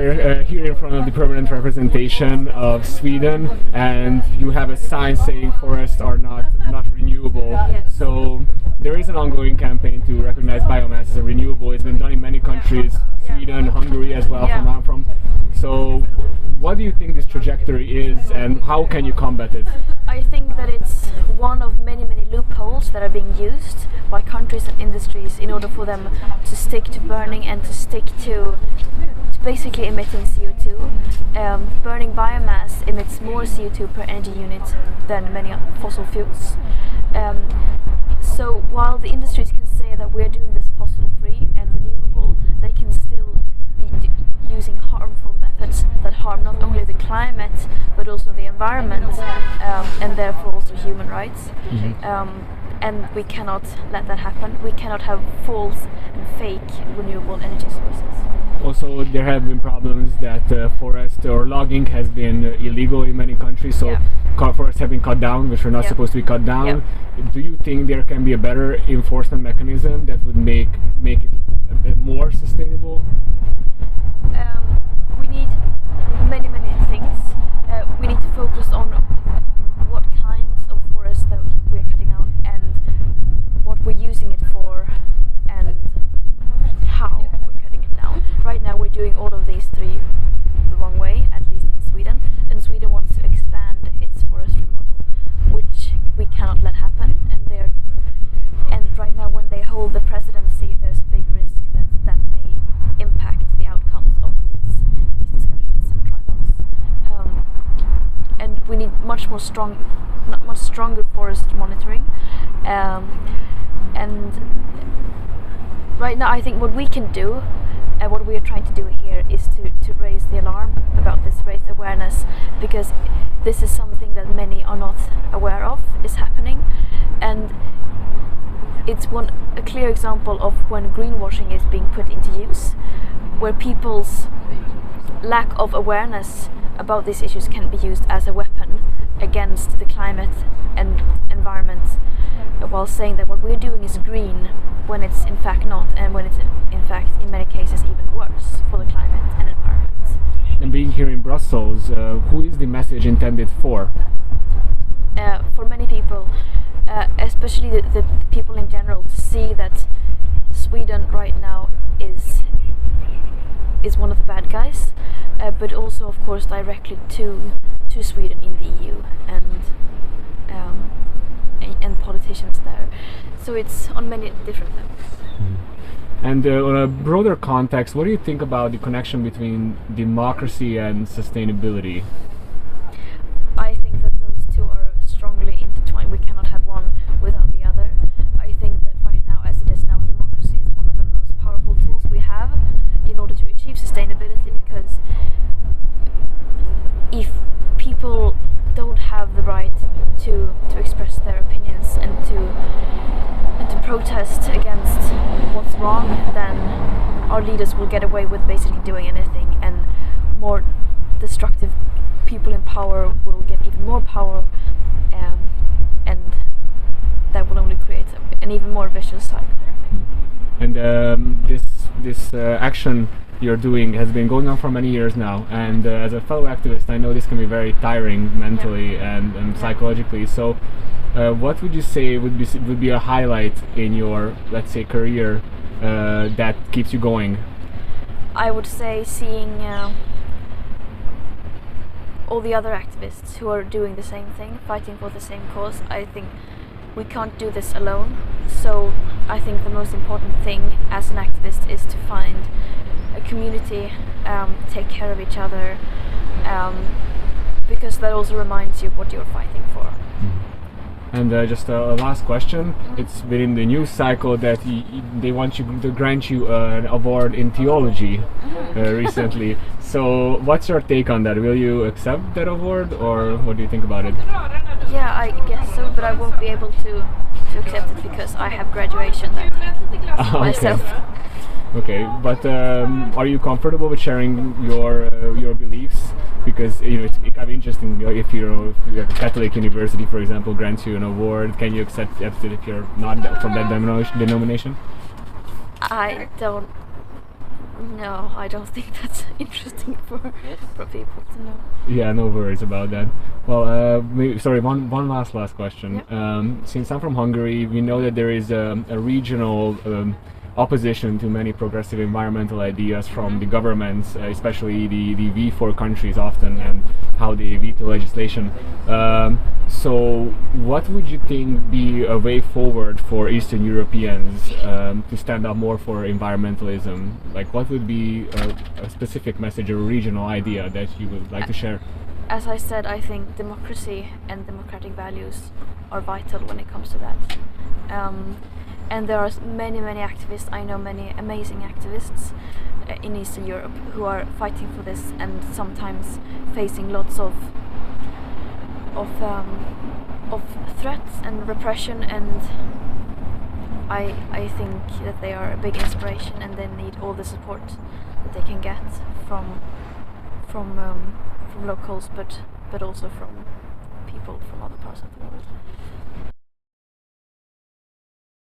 are here in front of the permanent representation of Sweden, and you have a sign saying forests are not renewable. Yes. So there is an ongoing campaign to recognize biomass as a renewable. It's been done in many countries, Sweden, Hungary as well, from where I'm from. So what do you think this trajectory is, and how can you combat it? I think that it's one of many loopholes that are being used by countries and industries in order for them to stick to burning and to stick to basically emitting CO2. Burning biomass emits more CO2 per energy unit than many fossil fuels. So while the industries can say that we're doing this fossil-free and renewable, they can still be using harmful methods that harm not only the climate but also the environment, and therefore also human rights. And we cannot let that happen. We cannot have false and fake renewable energy sources. Also, there have been problems that forest or logging has been illegal in many countries, so forests have been cut down, which are not supposed to be cut down. Do you think there can be a better enforcement mechanism that would make it a bit more sustainable? We need many things. We need to focus on what kinds of forests that we're cutting down and what we're using it for and how we're cutting it down. Right now we're doing all of these three the wrong way, at least in Sweden, and Sweden wants to expand its forestry model, which we cannot let happen. And right now when they hold the presidency, there's a big risk that may impact the outcomes of these discussions and trilogues. And we need much stronger forest monitoring. And right now I think what we can do, and what we are trying to do here, is to raise the alarm about this, raise awareness, because this is something that many are not aware of is happening. And it's a clear example of when greenwashing is being put into use, where people's lack of awareness about these issues can be used as a weapon against the climate and environment, while saying that what we're doing is green when it's in fact not, and when it's in fact in many cases even worse for the climate and environment. And being here in Brussels, who is the message intended for? For many people, especially the people in general, to see that Sweden right now is one of the bad guys, but also of course directly to Sweden in the EU and politicians there. So it's on many different levels. And on a broader context, what do you think about the connection between democracy and sustainability? I think that those two are strongly intertwined. We cannot have one without the other. I think that right now, as it is now, democracy is one of the most powerful tools we have in order to achieve sustainability, because if people don't have the right to express their opinions and to protest against what's wrong, then our leaders will get away with basically doing anything, and more destructive people in power will get even more power, and that will only create an even more vicious cycle. And this action you're doing has been going on for many years now, and as a fellow activist, I know this can be very tiring mentally and psychologically. So what would you say would be a highlight in your, let's say, career that keeps you going? I would say seeing all the other activists who are doing the same thing, fighting for the same cause. I think we can't do this alone, so I think the most important thing as an activist is to find a community, take care of each other, because that also reminds you what you're fighting for. And just a last question. It's been in the news cycle that they want you to grant you an award in theology recently. So what's your take on that? Will you accept that award, or what do you think about it? Yeah, I guess so, but I won't be able to accept it because I have graduation that time myself. Okay, but are you comfortable with sharing your beliefs? Because it's kind of interesting if you're a Catholic university, for example, grants you an award. Can you accept it if you're not from that denomination? I don't think that's interesting for people to know. Yeah, no worries about that. Well, sorry, one last question. Yep. Since I'm from Hungary, we know that there is a regional opposition to many progressive environmental ideas from the governments, especially the V4 countries often, and how they veto legislation. So what would you think be a way forward for Eastern Europeans to stand up more for environmentalism? Like, what would be a specific message or a regional idea that you would like to share? As I said, I think democracy and democratic values are vital when it comes to that. And there are many activists. I know many amazing activists in Eastern Europe who are fighting for this and sometimes facing lots of threats and repression, and I think that they are a big inspiration, and they need all the support that they can get from locals, but also from people from other parts of the world.